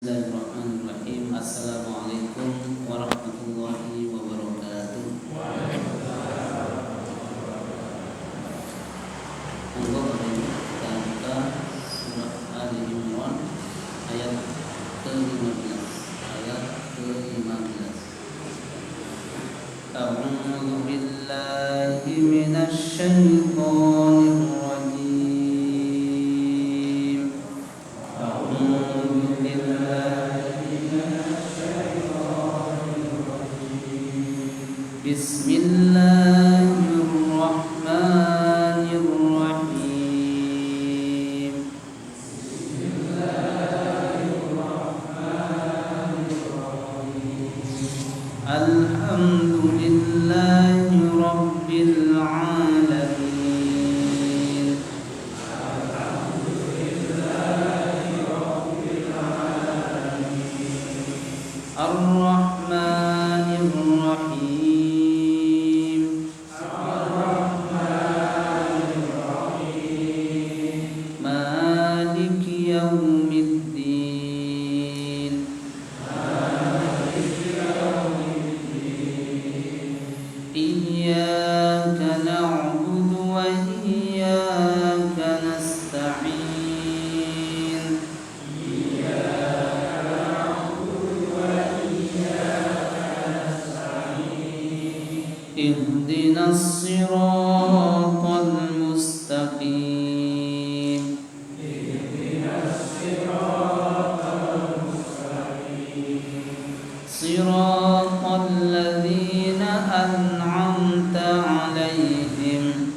Bismillahirrahmanirrahim. Assalamualaikum warahmatullahi wabarakatuh. Monggo kita buka surah Ali Imran ayat ke-15. Ayat ke-15. A'udzu billahi minasy syaithanir rajim. Bismillahirrahmanirrahim. Alhamdulillahi rabbil alamin. Ar-Rahmanir-Rahim. Maliki yaumiddin. Iyyaka na'budu wa iyyaka nasta'in. Ihdinas siratal mustaqim. Siratal ladzina an'amta 'alaihim.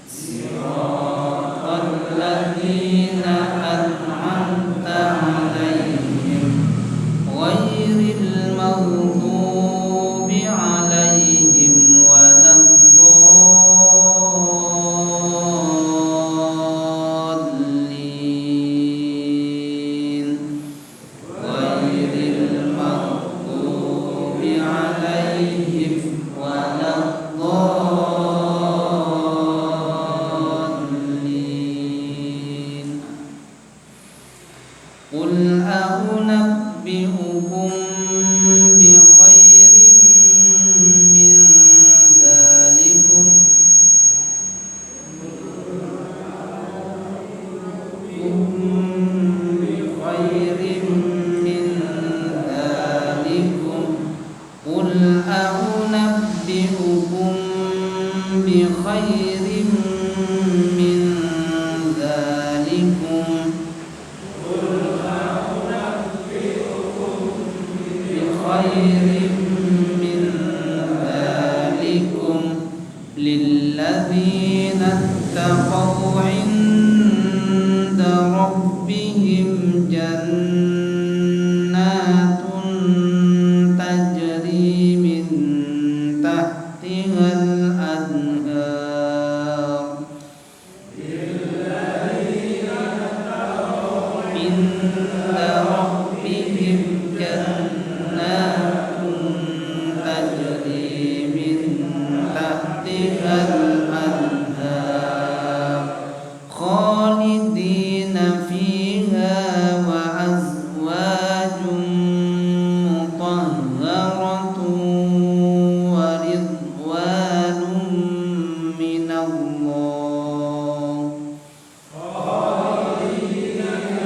Siratal ladzina an'amta 'alaihim ghairil maghdubi 'alaihim waladdallin. Ghairil maghdubi 'alaihim waladdallin. Qul a'unabbi'ukum bi khairin min dzalikum. Bi khairin min dzalikum. Qul a'unabbi'ukum bi khairin min dzalikum. Khairin min dzalikum lilladzina ittaqaw 'inda rabbihim jannatun tajri min tahtihal anhar. Inda rabbihim jannatun tajri min tahtihal anhar khalidina fiha wa azwajun mutahharatun wa ridwanun minallah.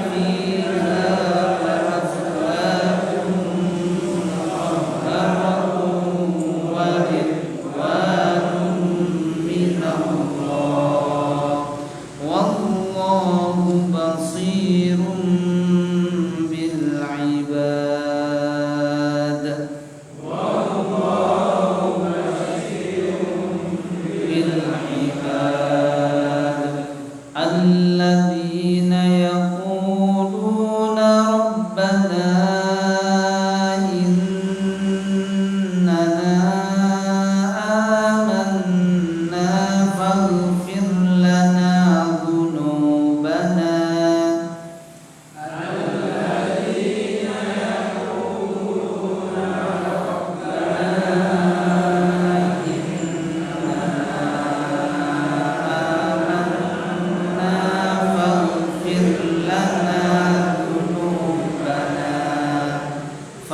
Fiha wa azwajun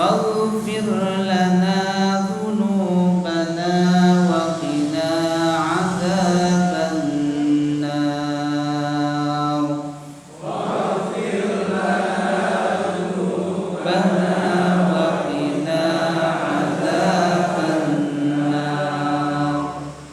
faghfir lana dzunubana wa qina adzabannar faghfir lana dzunubana wa qina adzabannar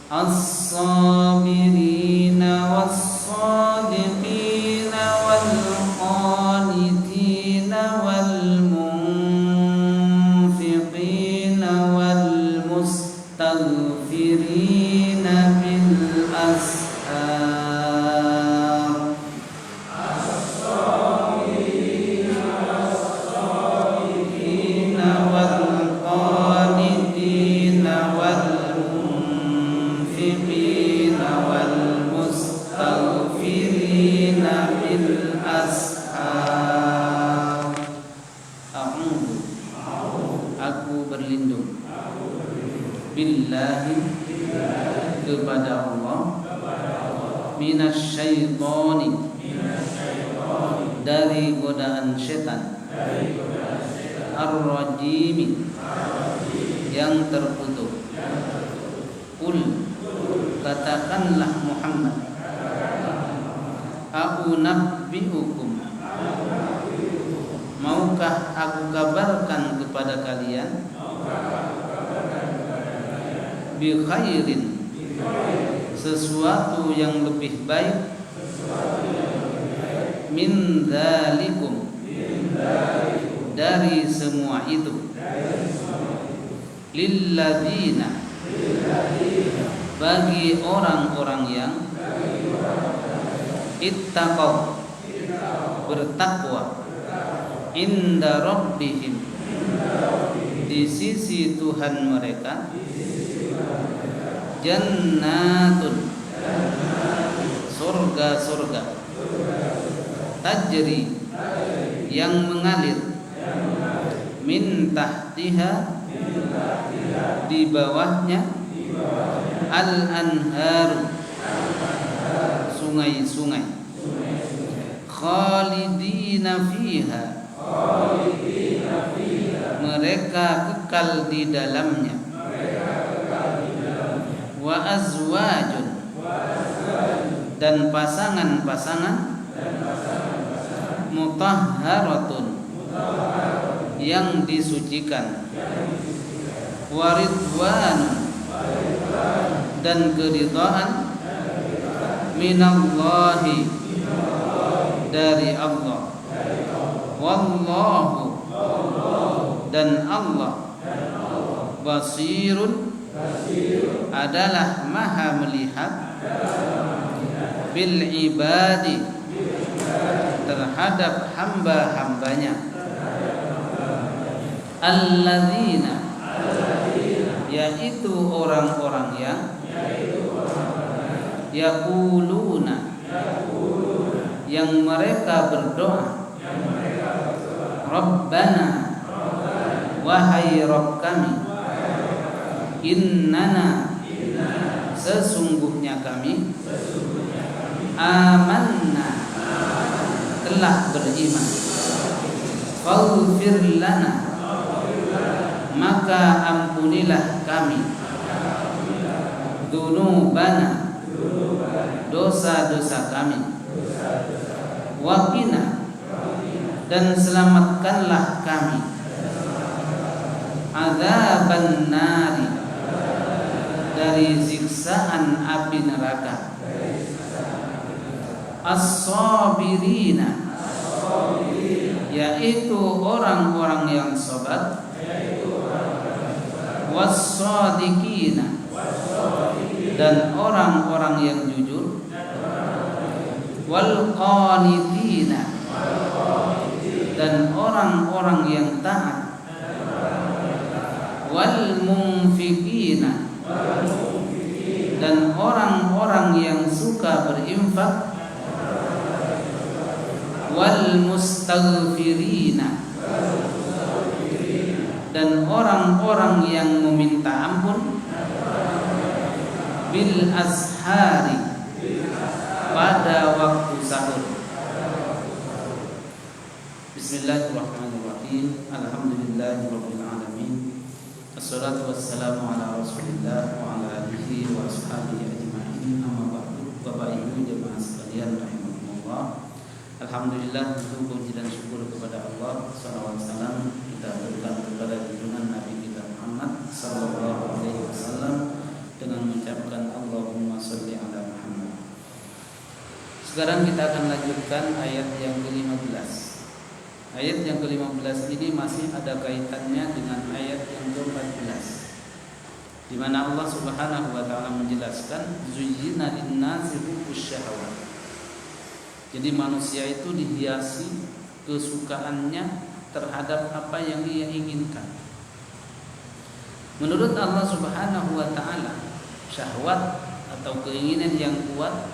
as-sabirina was-sadiqina wal-qanitina wal-munfiqina wal-mustaghfirina bil ashar as-sabirina was-sadiqina wal-qanitina wal-munfiqina wal-mustaghfirina bil ashar. A'udzu, aku berlindung billahi kepada Allah minasyaitoni dari godaan setan ar-rajimi yang terkutuk. Qul, katakanlah Muhammad, aku nabbi'ukum, maukah aku kabarkan kepada kalian bi khairin, sesuatu yang lebih baik min dzalikum, dari semua itu, lilladzina, bagi orang-orang yang ittaqaw, bertakwa, inda rabbihim, di sisi Tuhan mereka, jannatun, surga-surga, tajri, yang mengalir, min tahtiha, di bawahnya, al-anharu, sungai-sungai, khalidina fiha, mereka kekal di dalamnya, wa azwajun, dan pasangan-pasangan, mutahharatun, yang disucikan, wa ridwanun, dan keridhaan, minallahi, dari Allah, wallahu, dan Allah, basirun, adalah maha melihat, bil ibadi, terhadap hamba-hambanya, alladzina, yaitu orang-orang yang yaquluna, yang mereka berdoa, Rabbana, wahai Rabb kami, innana, sesungguhnya kami, amanna, telah beriman, faghfir lana, maka ampunilah kami, dzunubana, dosa-dosa kami, waqina, dan selamatkanlah kami, adzaban nari, dari siksaan api neraka, as-sabirina, yaitu orang-orang yang sabar, was-sadiqina, dan orang-orang yang jujur, wal qanitina, dan orang-orang yang taat, wal munfiqina, dan orang-orang yang suka berinfak, wal mustaghfirina, dan orang-orang yang meminta ampun, bil ashari, pada waktu sahur. Bismillahirrahmanirrahim. Bismillahirrahmanirrahim. Alhamdulillahirabbil alamin. Wassalatu wassalamu ala Rasulillah wa ala alihi wa ashabihi ajma'in. Amma ba'du. Bapak Ibu jemaah sekalian rahimakumullah. Alhamdulillah, untuk puji dan syukur kepada Allah. Salawat salam kita berikan kepada junjungan Nabi kita Muhammad sallallahu alaihi wasallam dengan mengucapkan Allahumma shalli ala Muhammad. Sekarang kita akan lanjutkan ayat yang ke-15. Ayat yang ke-15 ini masih ada kaitannya dengan ayat yang ke-14, di mana Allah Subhanahu wa taala menjelaskan zuyyina lin-nasi hubbus syahawat. Jadi manusia itu dihiasi kesukaannya terhadap apa yang ia inginkan. Menurut Allah Subhanahu wa taala, syahwat atau keinginan yang kuat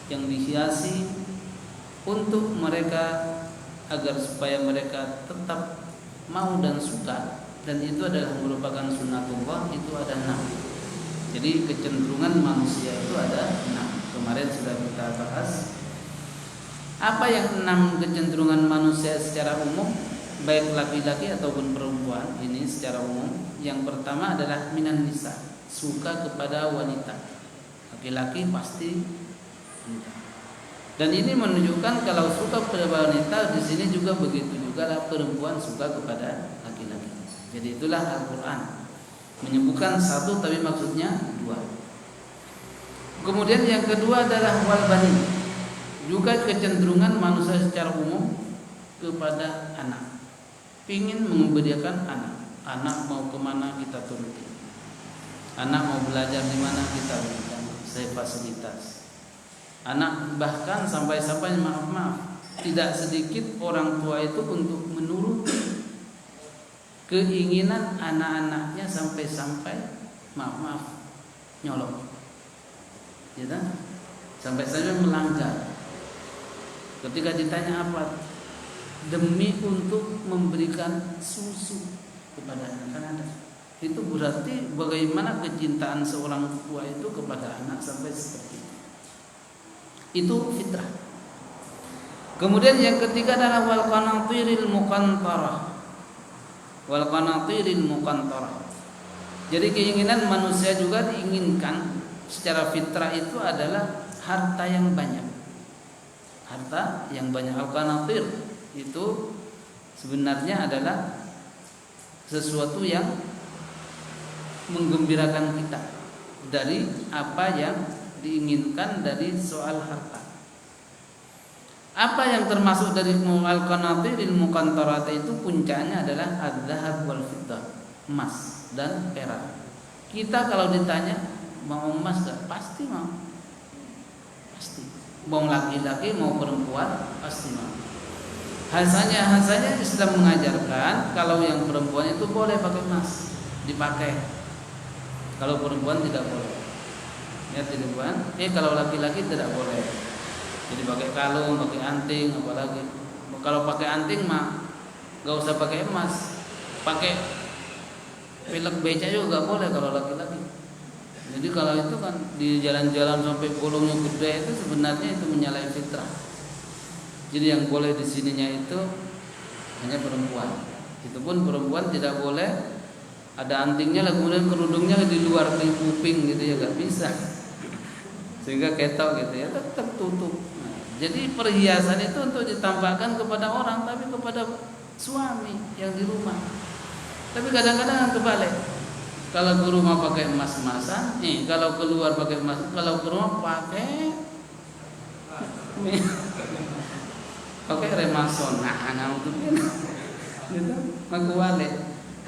yang dihiasi untuk mereka agar supaya mereka tetap mau dan suka, dan itu adalah merupakan sunnatullah, itu ada 6. Jadi kecenderungan manusia itu ada 6. Kemarin sudah kita bahas apa yang 6 kecenderungan manusia secara umum, baik laki-laki ataupun perempuan. Ini secara umum. Yang pertama adalah minan nisa, suka kepada wanita. Laki-laki pasti. Dan ini menunjukkan kalau suka kepada wanita, di sini juga begitu juga lah, perempuan suka kepada laki-laki. Jadi itulah Al-Quran menyebutkan 1 tapi maksudnya 2. Kemudian yang kedua adalah wal banin, juga kecenderungan manusia secara umum kepada anak, ingin memberikan anak. Anak mau kemana kita turuti, anak mau belajar di mana kita berikan saya fasilitas. Anak bahkan sampai-sampai maaf, tidak sedikit orang tua itu untuk menuruti keinginan anak-anaknya sampai-sampai maaf nyolong, ya kan? Sampai-sampai melanggar. Ketika ditanya apa, demi untuk memberikan susu kepada anak-anak. Itu berarti bagaimana kecintaan seorang tua itu kepada anak sampai seperti itu. Itu fitrah. Kemudian yang ketiga adalah wal qanatiril muqantarah. Wal qanatiril muqantarah. Jadi keinginan manusia juga diinginkan secara fitrah itu adalah harta yang banyak. Harta yang banyak. Al qanatir itu sebenarnya adalah sesuatu yang menggembirakan kita dari apa yang diinginkan dari soal harta. Apa yang termasuk dari al-qanatiril muqantarah itu puncaknya adalah az-zahab wal fiddah, emas dan perak. Kita kalau ditanya mau emas enggak? Pasti mau. Pasti. Mau laki-laki mau perempuan pasti mau. Hasanya Islam mengajarkan kalau yang perempuan itu boleh pakai emas, dipakai. Kalau perempuan tidak boleh. Ya tidak bukan. Kalau laki-laki tidak boleh. Jadi pakai kalung, pakai anting, apalagi. Kalau pakai anting mah enggak usah pakai emas. Pakai pelek beca juga enggak boleh kalau laki-laki. Jadi kalau itu kan di jalan-jalan sampai bolongnya gede itu sebenarnya itu menyalahi fitrah. Jadi yang boleh di sininya itu hanya perempuan. Itu pun perempuan tidak boleh ada antingnya lah, kemudian kerudungnya di luar di kuping gitu ya, enggak bisa. Sehingga ketok gitu ya, tetap tutup. Nah, jadi perhiasan itu untuk ditampakkan kepada orang, tapi kepada suami yang di rumah. Tapi kadang-kadang kebalik. Kalau ke rumah pakai emas-emasan, kalau keluar pakai emas, kalau ke rumah pakai remason. Nah untuk gitu, kebalik.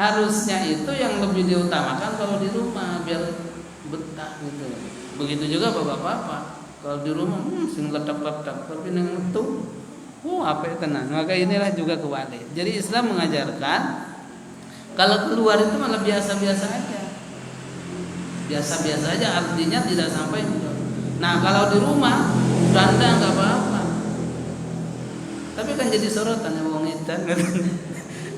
Harusnya itu yang lebih diutamakan kalau di rumah biar betah gitu. Begitu juga bapak-bapak kalau di rumah sing letak-letak, tapi nang metu apa tenang. Maka inilah juga kebalik. Jadi Islam mengajarkan kalau keluar itu malah biasa-biasa aja. Biasa-biasa aja, artinya tidak sampai. Nah, kalau di rumah dandan enggak apa-apa. Tapi kan jadi sorotan ya wong edan.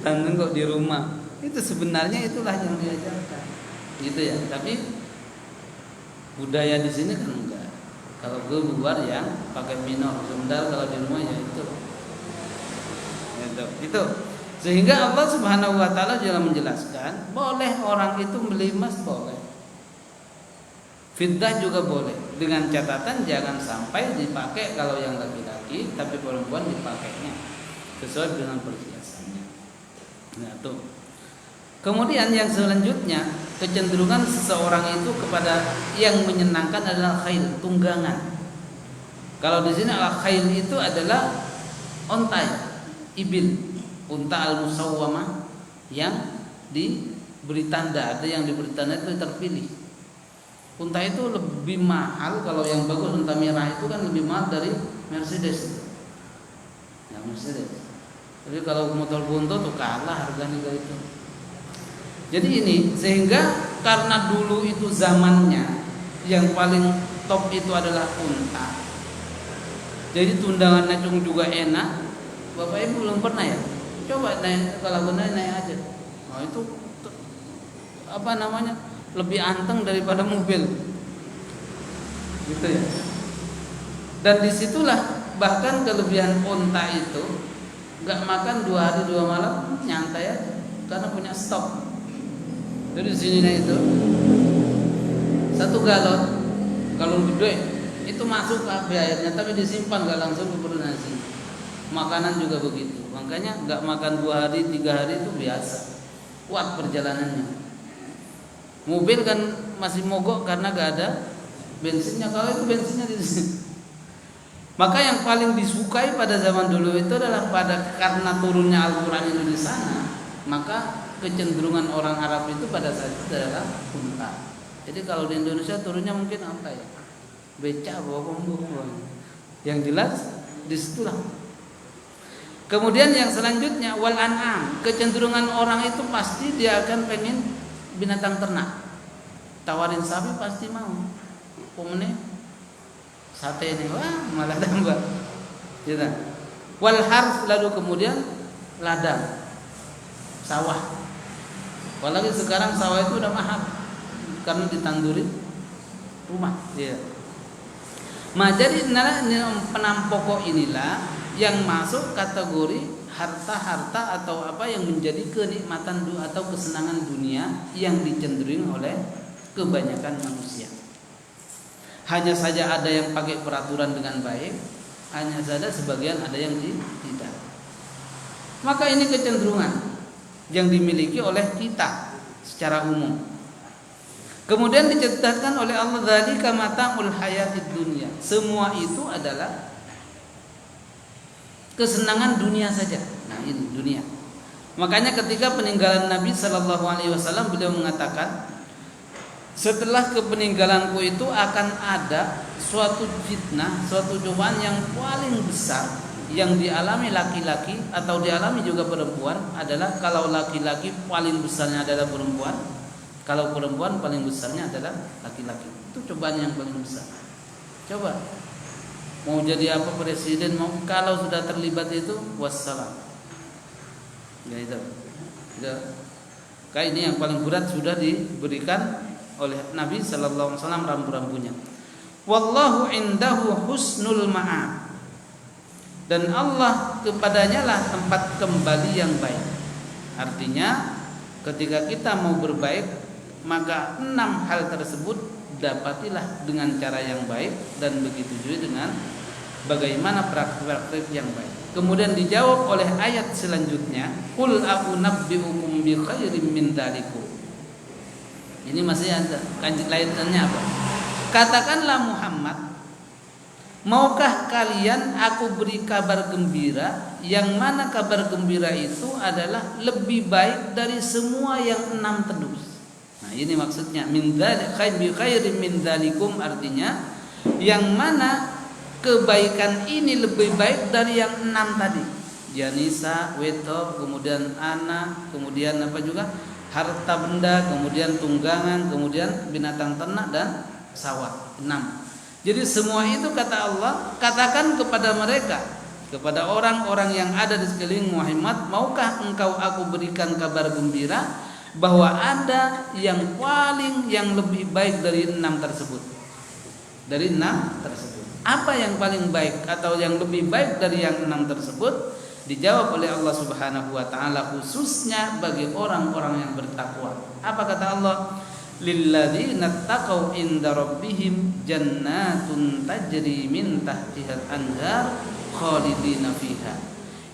Dandan kok di rumah. Itu sebenarnya itulah yang diajarkan. Gitu ya. Tapi budaya di sini kan enggak. Kalau keluar yang pakai minor, sebentar kalau di rumah ya itu. Itu. Sehingga Allah Subhanahu wa taala juga menjelaskan, boleh orang itu beli emas, boleh. Fiddah juga boleh, dengan catatan jangan sampai dipakai kalau yang laki-laki, tapi perempuan dipakainya sesuai dengan perhiasannya. Nah, tuh. Kemudian yang selanjutnya, kecenderungan seseorang itu kepada yang menyenangkan adalah khail, tunggangan. Kalau di sini al-khail itu adalah ontai, ibil, unta al-musawwamah yang diberi tanda, ada yang diberi tanda itu terpilih. Unta itu lebih mahal, kalau yang bagus unta merah itu kan lebih mahal dari Mercedes. Yang Mercedes. Jadi kalau motor buntu tuh kalah harganya itu. Jadi ini sehingga karena dulu itu zamannya yang paling top itu adalah unta. Jadi tundangan nacung juga enak. Bapak Ibu belum pernah ya? Coba naik, kalau benar naik aja. Nah itu apa namanya, lebih anteng daripada mobil, gitu ya. Dan disitulah bahkan kelebihan unta itu nggak makan 2 hari 2 malam, nyantai aja karena punya stok. Jadi di sini itu 1 galon gede itu masuk ke airnya, tapi disimpan nggak langsung ke perut nasi. Makanan juga begitu. Makanya nggak makan 2 hari 3 hari itu biasa. Kuat perjalanannya. Mobil kan masih mogok karena nggak ada bensinnya. Kalau itu bensinnya di sini. Maka yang paling disukai pada zaman dulu itu adalah karena turunnya Al-Quran itu di sana. Maka kecenderungan orang Arab itu pada saat itu adalah unta. Jadi kalau di Indonesia turunnya mungkin apa ya? Becak, bokong. Yang jelas disitulah. Kemudian yang selanjutnya wal an'am, kecenderungan orang itu pasti dia akan pengen binatang ternak. Tawarin sapi pasti mau. Pemene sate ini wah malah tambah. Gitu. Wal harf, lalu kemudian ladang, sawah. Apalagi sekarang sawah itu udah mahal karena ditandurin rumah. Ya. Jadi penam pokok inilah yang masuk kategori harta-harta atau apa yang menjadi kenikmatan atau kesenangan dunia yang dicenderung oleh kebanyakan manusia. Hanya saja ada yang pakai peraturan dengan baik, hanya saja sebagian ada yang tidak. Maka ini kecenderungan yang dimiliki oleh kita secara umum. Kemudian dicatatkan oleh Allah, dzalika mata'ul hayatid dunya. Semua itu adalah kesenangan dunia saja. Nah, ini dunia. Makanya ketika peninggalan Nabi Shallallahu Alaihi Wasallam beliau mengatakan, setelah kepeninggalanku itu akan ada suatu fitnah, suatu cobaan yang paling besar yang dialami laki-laki atau dialami juga perempuan adalah kalau laki-laki paling besarnya adalah perempuan, kalau perempuan paling besarnya adalah laki-laki. Itu cobaan yang paling besar. Coba mau jadi apa presiden, mau kalau sudah terlibat itu wassalam. Ya itu. Kayak ini yang paling berat sudah diberikan oleh Nabi sallallahu alaihi wasallam rambu-rambunya. Wallahu indahu husnul ma'ab. Dan Allah kepadanya lah tempat kembali yang baik. Artinya ketika kita mau berbaik, maka 6 hal tersebut dapatilah dengan cara yang baik, dan begitu juga dengan bagaimana praktik yang baik. Kemudian dijawab oleh ayat selanjutnya, qul a'unabbi'ukum bi khairim min dzalikum. Ini masih ada lanjutannya apa? Katakanlah Muhammad, maukah kalian aku beri kabar gembira, yang mana kabar gembira itu adalah lebih baik dari semua yang 6 terdus. Nah, ini maksudnya min khairim min dzalikum, artinya yang mana kebaikan ini lebih baik dari yang 6 tadi. Janisa, weto, kemudian anak, kemudian apa juga? Harta benda, kemudian tunggangan, kemudian binatang ternak dan sawah. 6. Jadi semua itu kata Allah, katakan kepada mereka, kepada orang-orang yang ada di sekeliling Muhammad, maukah engkau aku berikan kabar gembira bahwa ada yang lebih baik dari 6 tersebut. Dari 6 tersebut. Apa yang paling baik atau yang lebih baik dari yang 6 tersebut? Dijawab oleh Allah Subhanahu wa taala khususnya bagi orang-orang yang bertakwa. Apa kata Allah? Lilladzina taqaw inda rabbihim jannatun tajri min tahtihal anhar khalidina fiha.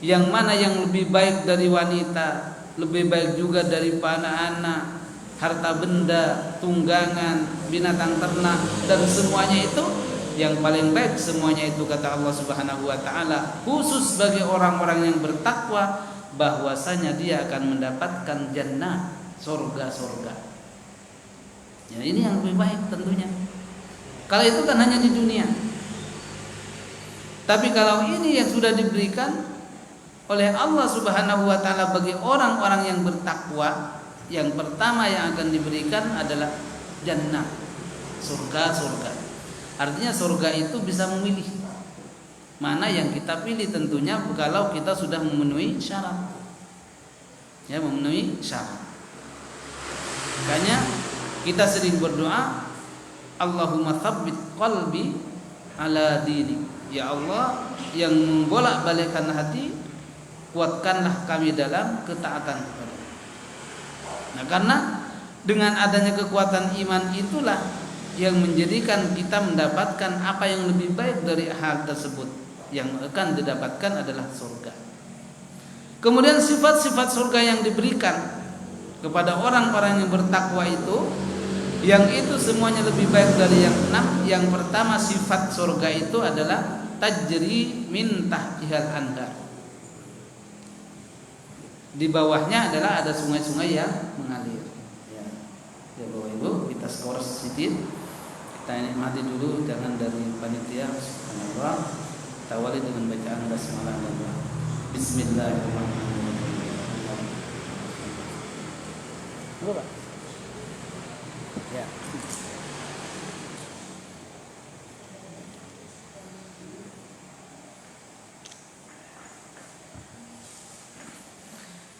Yang mana yang lebih baik dari wanita, lebih baik juga dari anak-anak, harta benda, tunggangan, binatang ternak dan semuanya itu yang paling baik semuanya itu kata Allah Subhanahu wa taala khusus bagi orang-orang yang bertakwa bahwasanya dia akan mendapatkan jannah, surga-surga. Ya, ini yang lebih baik tentunya. Kalau itu kan hanya di dunia. Tapi kalau ini yang sudah diberikan oleh Allah Subhanahu wa taala bagi orang-orang yang bertakwa, yang pertama yang akan diberikan adalah jannah, surga-surga. Artinya surga itu bisa memilih mana yang kita pilih tentunya kalau kita sudah memenuhi syarat. Ya, memenuhi syarat. Makanya kita sering berdoa, Allahumma tsabbit qalbi ala dini. Ya Allah yang membolak-balikkan hati, kuatkanlah kami dalam ketaatan kepada. Nah, karena dengan adanya kekuatan iman itulah yang menjadikan kita mendapatkan apa yang lebih baik dari hal tersebut. Yang akan didapatkan adalah surga. Kemudian sifat-sifat surga yang diberikan kepada orang-orang yang bertakwa itu, yang itu semuanya lebih baik dari yang 6. Yang pertama sifat surga itu adalah tajri min tahtihal anhar. Di bawahnya adalah ada sungai-sungai yang mengalir. Ya, Bapak Ibu, kita skor sedikit. Kita nikmati dulu, jangan dari panitia. Subhanallah. Kita awali dengan bacaan basmalah dan doa. Bismillahirrahmanirrahim. Apa, Pak? Ya.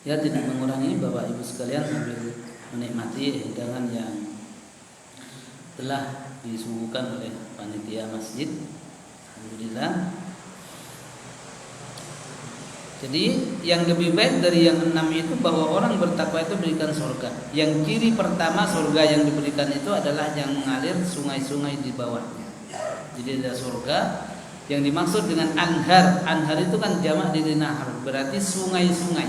Ya, tidak mengurangi Bapak Ibu sekalian sambil menikmati hidangan yang telah disuguhkan oleh panitia masjid. Alhamdulillah. Jadi yang lebih baik dari yang 6 itu bahwa orang bertakwa itu diberikan surga. Yang ciri pertama surga yang diberikan itu adalah yang mengalir sungai-sungai di bawahnya. Jadi ada surga yang dimaksud dengan anhar. Anhar itu kan jamak dari nahar, berarti sungai-sungai.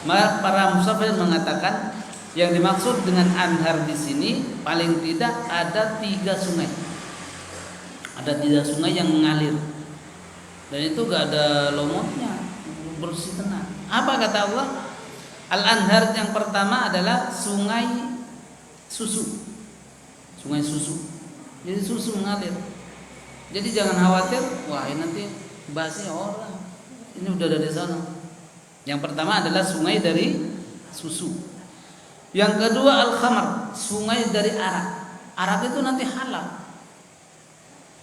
Maka para musafir mengatakan yang dimaksud dengan anhar di sini paling tidak ada 3 sungai. Ada 3 sungai yang mengalir. Dan itu gak ada lomotnya, bersih tenang. Apa kata Allah? Al-anhar yang pertama adalah sungai susu. Sungai susu. Jadi susu mengalir. Jadi jangan khawatir, wah ini nanti bahasnya orang. Ini udah dari sana. Yang pertama adalah sungai dari susu. Yang kedua al-khamar, sungai dari arak. Arak itu nanti halal.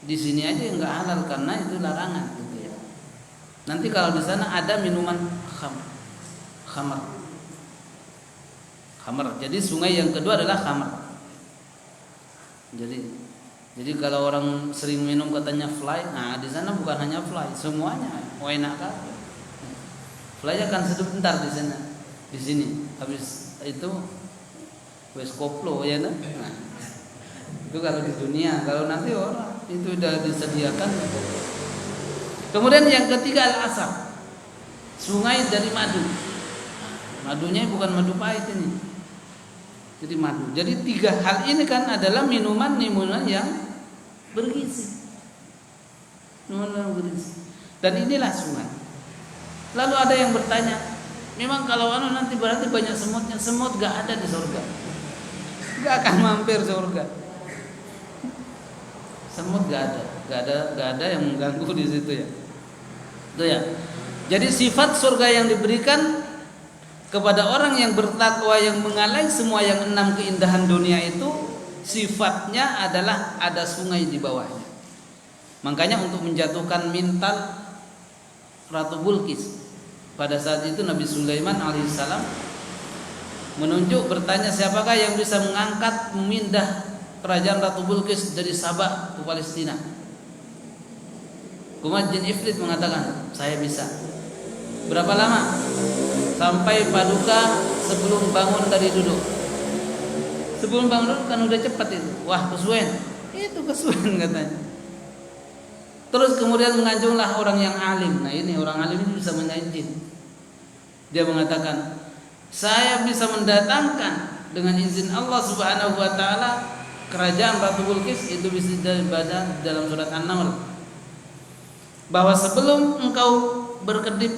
Di sini aja enggak halal karena itu larangan gitu ya. Nanti kalau di sana ada minuman khamar. Jadi sungai yang kedua adalah khamar. Jadi kalau orang sering minum katanya fly, nah di sana bukan hanya fly, semuanya enak kan. Fly akan sebentar di sana. Di sini habis itu wes koplo ya nah. Itu kalau di dunia, kalau nanti orang itu sudah disediakan. Kemudian yang ketiga al-asar, sungai dari madu. Madunya bukan madu pahit ini, jadi madu. Jadi 3 hal ini kan adalah minuman yang bergizi, dan inilah sungai. Lalu ada yang bertanya, memang kalau nanti berarti banyak semutnya. Semut gak ada di surga, gak akan mampir surga. Semut gak ada yang mengganggu di situ ya. Itu ya. Jadi sifat surga yang diberikan kepada orang yang bertakwa yang mengalai semua yang 6 keindahan dunia itu, sifatnya adalah ada sungai di bawahnya. Makanya untuk menjatuhkan mental Ratu Bilqis pada saat itu Nabi Sulaiman alaihissalam menunjuk bertanya siapakah yang bisa mengangkat memindah kerajaan Ratu Bilqis dari Sabah ke Palestina. Kemudian Jin Ifrit mengatakan, saya bisa. Berapa lama? Sampai paduka sebelum bangun dari duduk. Sebelum bangun kan udah cepat itu. Wah, kesuwen. Itu kesuwen katanya. Terus kemudian menganjunglah orang yang alim. Nah ini orang alim ini bisa menyanjin. Dia mengatakan, saya bisa mendatangkan dengan izin Allah Subhanahu wa taala kerajaan Ratu Bilqis. Itu bisa dibaca dalam surat An-Naml. Bahwa sebelum engkau berkedip,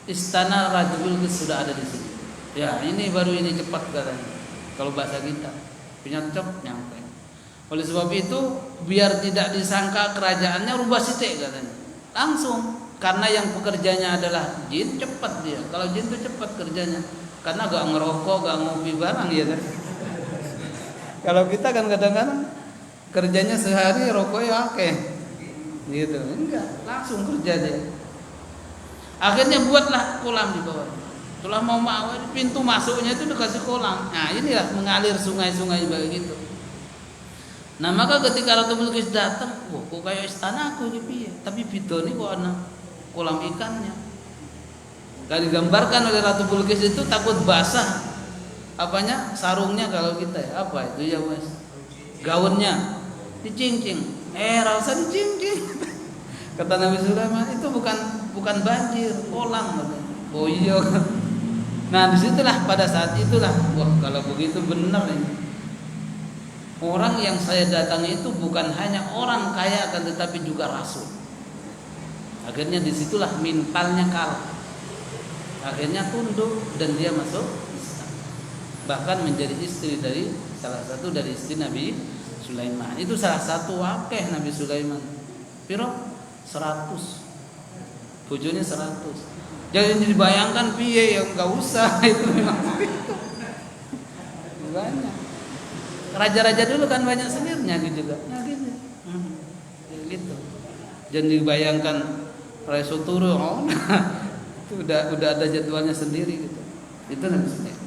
istana Ratu Bilqis sudah ada di sini. Ya, ini baru ini cepat katanya. Kalau bahasa kita, punya cep nyampe. Oleh sebab itu, biar tidak disangka kerajaannya rubah sitik katanya. Langsung, karena yang pekerjanya adalah jin, cepat dia. Kalau jin itu cepat kerjanya, karena gak ngerokok, gak ngopi barang ya kan. Kalau kita kan kadang-kadang kerjanya sehari rokoknya oke, gitu. Enggak, langsung kerja dia. Akhirnya buatlah kolam di bawah. Setelah mau pintu masuknya itu dikasih kolam. Nah inilah mengalir sungai-sungai begitu. Nah maka ketika Ratu Bilqis datang, wah kok kayak istana aku ini piye? Tapi bidone kok ana kolam ikannya. Kalau digambarkan oleh Ratu Bilqis itu takut basah apanya sarungnya kalau kita ya apa itu ya mas gaunnya dicincing. Rasa dicincing. Kata Nabi Sulaiman itu bukan banjir, kolam. Oh iya. Nah disitulah pada saat itulah, wah kalau begitu benar ini. Orang yang saya datangi itu bukan hanya orang kaya akan tetapi juga rasul. Akhirnya disitulah mentalnya kalah. Akhirnya tunduk dan dia masuk Islam. Bahkan menjadi istri dari salah satu dari istri Nabi Sulaiman. Itu salah satu wakeh Nabi Sulaiman. Piro? 100. Bojone 100. Jadi dibayangkan piye yang enggak usah itu memang itu. Banyak. Raja-raja dulu kan banyak sendirinya gitu juga. Nah gitu. Gitu. Jangan dibayangkan Raja Turu, itu udah ada jadwalnya sendiri gitu. Itu namanya.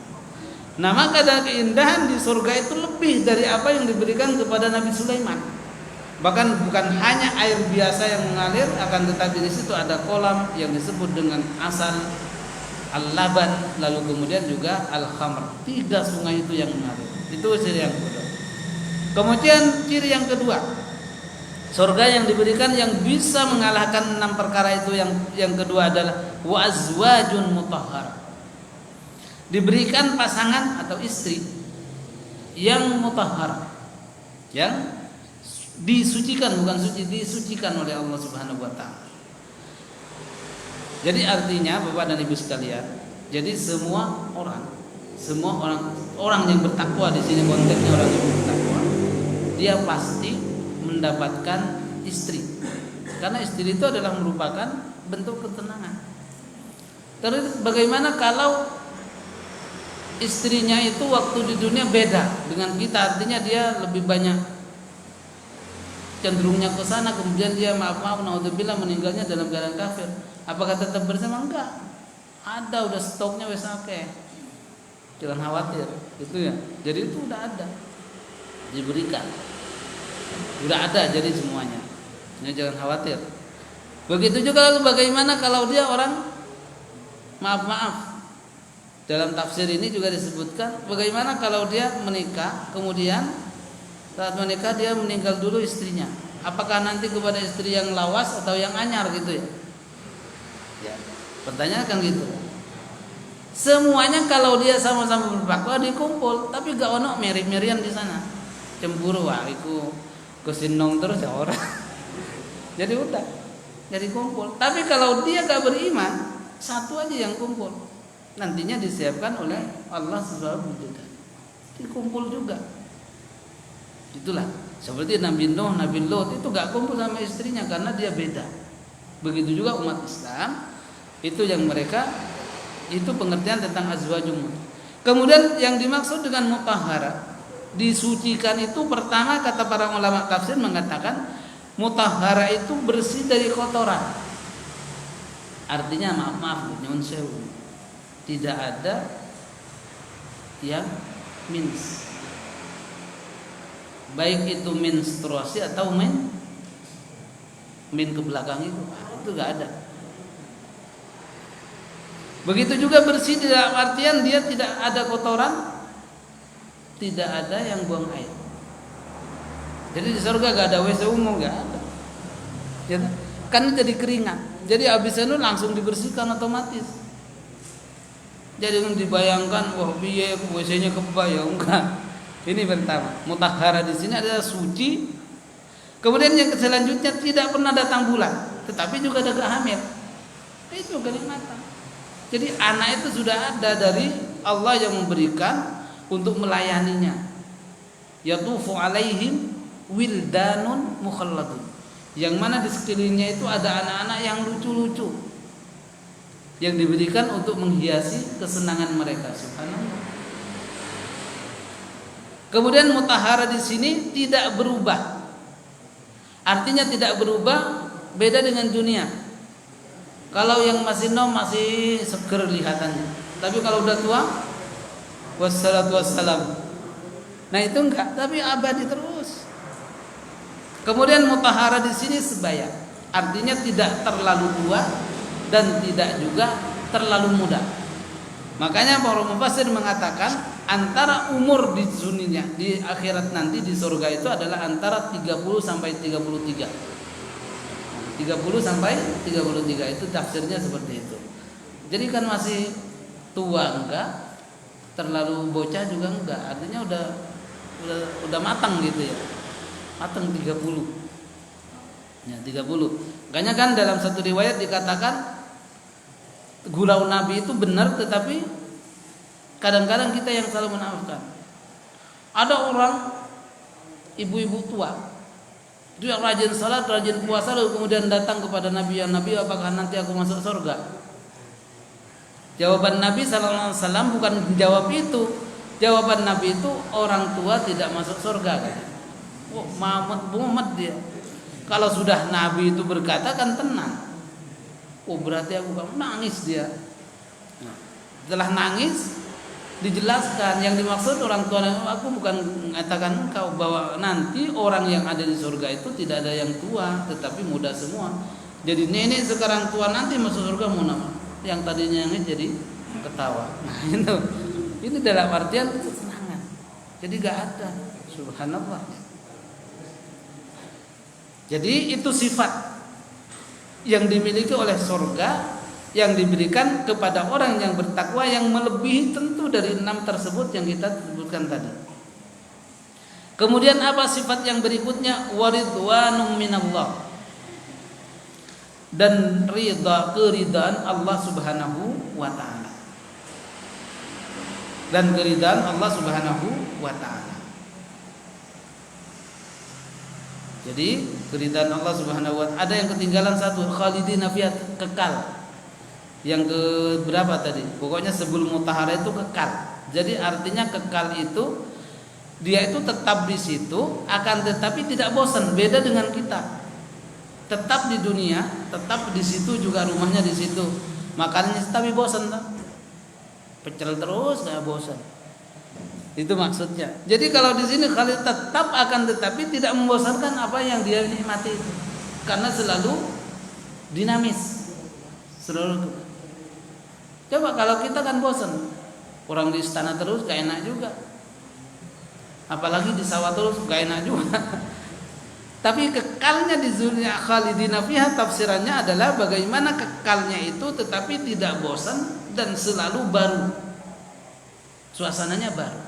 Nah, maka ada keindahan di surga itu lebih dari apa yang diberikan kepada Nabi Sulaiman. Bahkan bukan hanya air biasa yang mengalir, akan tetapi di situ ada kolam yang disebut dengan asal, al-laban, lalu kemudian juga al-khamr. 3 sungai itu yang mengalir. Itu ciri yang kedua. Kemudian ciri yang kedua, surga yang diberikan yang bisa mengalahkan 6 perkara itu yang kedua adalah wa azwajun mutahhar. Diberikan pasangan atau istri yang mutahhar, yang disucikan, bukan suci, disucikan oleh Allah Subhanahu wa taala. Jadi artinya Bapak dan Ibu sekalian, jadi semua orang yang bertakwa di sini konteksnya orang yang bertakwa, dia pasti mendapatkan istri. Karena istri itu adalah merupakan bentuk ketenangan. Terus bagaimana kalau istrinya itu waktu di dunia beda dengan kita, artinya dia lebih banyak cenderungnya ke sana, kemudian dia maaf naudzubillah meninggalnya dalam keadaan kafir. Apakah tetap bersama? Enggak. Ada udah stoknya wes akeh. Jangan khawatir, itu ya. Jadi itu udah ada. Diberikan. Udah ada jadi semuanya. Ya, jangan khawatir. Begitu juga lalu bagaimana kalau dia orang maaf. Dalam tafsir ini juga disebutkan bagaimana kalau dia menikah kemudian saat menikah dia meninggal dulu istrinya. Apakah nanti kepada istri yang lawas atau yang anyar gitu ya? Ya, pertanyaan kan gitu. Semuanya kalau dia sama-sama bertakwa dikumpul, tapi gak ono meri-merian di sana. Cemburu wah iku kesinong terus ya orang. Jadi udah, jadi kumpul. Tapi kalau dia gak beriman, satu aja yang kumpul. Nantinya disiapkan oleh Allah Subhanahu wa taala. Dikumpul juga. Itulah seperti Nabi Nuh, Nabi Lot itu gak kumpul sama istrinya karena dia beda. Begitu juga umat Islam itu yang mereka itu pengertian tentang azwajum. Kemudian yang dimaksud dengan mutahhara disucikan itu pertama kata para ulama tafsir mengatakan mutahhara itu bersih dari kotoran. Artinya maaf nyun sewu, tidak ada yang mins. Baik itu menstruasi atau min ke belakang itu gak ada. Begitu juga bersih dalam artian dia tidak ada kotoran, tidak ada yang buang air. Jadi di surga gak ada WC umum, gak ada. Ya, kan jadi keringat. Jadi habis itu langsung dibersihkan otomatis. Jadi dibayangkan, wah biaya WC-nya kebayang, enggak. Ini pertama. Mutahhara di sini adalah suci. Kemudian yang selanjutnya tidak pernah datang bulan, tetapi juga ada hamil. Itu kenikmatan. Jadi anak itu sudah ada dari Allah yang memberikan untuk melayaninya. Yatufu alaihim wildanun mukhalladun. Yang mana di sekelilingnya itu ada anak-anak yang lucu-lucu, yang diberikan untuk menghiasi kesenangan mereka. Subhanallah. Kemudian mutahhara di sini tidak berubah. Artinya tidak berubah, beda dengan dunia. Kalau yang masih masih seger lihatannya. Tapi kalau udah tua, wassalatu wassalam. Nah itu enggak, tapi abadi terus. Kemudian mutahhara di sini sebaya. Artinya tidak terlalu tua dan tidak juga terlalu muda. Makanya para mufassir mengatakan antara umur di dunia, di akhirat nanti di surga itu adalah antara 30 sampai 33. 30 sampai 33 itu tafsirnya seperti itu. Jadi kan masih tua enggak, terlalu bocah juga enggak. Artinya udah matang gitu ya. Matang 30. Ya, 30. Makanya kan dalam satu riwayat dikatakan gurau Nabi itu benar, tetapi kadang-kadang kita yang selalu menafikan. Ada orang ibu-ibu tua, dia rajin salat, rajin puasa, lalu kemudian datang kepada Nabi, ya Nabi, apakah nanti aku masuk surga? Jawaban Nabi sallallahu alaihi wasallam bukan jawab itu. Jawaban Nabi itu orang tua tidak masuk surga. Oh, Muhammad dia. Kalau sudah Nabi itu berkata kan tenang. Oh berarti aku kan nangis dia. Nah, setelah nangis dijelaskan yang dimaksud orang tua. Aku bukan mengatakan engkau bahwa nanti orang yang ada di surga itu tidak ada yang tua, tetapi muda semua. Jadi nenek sekarang tua, nanti masuk surga muda. Yang tadinya nangis jadi ketawa. Nah itu. Ini dalam artian kesenangan. Jadi gak ada. Subhanallah. Jadi itu sifat yang dimiliki oleh surga yang diberikan kepada orang yang bertakwa, yang melebihi tentu dari 6 tersebut yang kita sebutkan tadi. Kemudian apa sifat yang berikutnya? Waridwanum minallah. Dan keridhaan Allah Subhanahu wa taala. Dan keridhaan Allah Subhanahu wa taala. Jadi keridhaan Allah Subhanahu wa taala. Ada yang ketinggalan satu, khalidina fiha, kekal. Yang ke berapa tadi? Pokoknya sebelum mutahhara itu kekal. Jadi artinya kekal itu dia itu tetap di situ, akan tetapi tidak bosan. Beda dengan kita. Tetap di dunia, tetap di situ juga rumahnya di situ. Makannya tapi bosan tak? Pecel terus nggak bosan. Itu maksudnya. Jadi kalau di sini Khalid tetap akan tetapi tidak membosankan apa yang dia nikmati itu. Karena selalu dinamis. Selalu. Coba kalau kita kan bosan. Orang di istana terus gak enak juga. Apalagi di sawah terus gak enak juga. Tapi kekalnya di dunia khalidina fiha tafsirannya adalah bagaimana kekalnya itu tetapi tidak bosan dan selalu baru. Suasananya baru.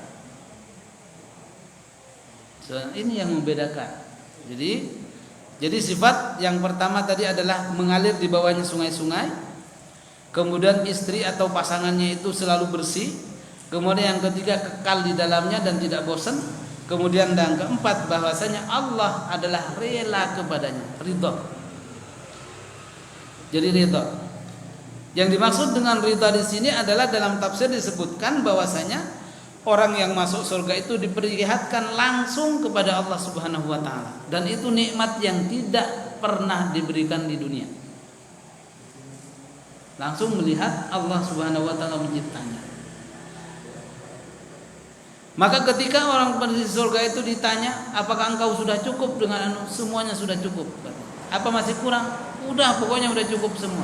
Ini yang membedakan. Jadi sifat yang pertama tadi adalah mengalir di bawahnya sungai-sungai. Kemudian istri atau pasangannya itu selalu bersih. Kemudian yang ketiga kekal di dalamnya dan tidak bosan. Kemudian yang keempat bahwasanya Allah adalah rela kepadanya, ridha. Jadi ridha. Yang dimaksud dengan ridha di sini adalah dalam tafsir disebutkan bahwasanya orang yang masuk surga itu diperlihatkan langsung kepada Allah Subhanahu wa taala, dan itu nikmat yang tidak pernah diberikan di dunia. Langsung melihat Allah Subhanahu wa taala menciptanya. Maka ketika orang di surga itu ditanya, apakah engkau sudah cukup dengan semuanya sudah cukup? Apa masih kurang? Udah, pokoknya udah cukup semua.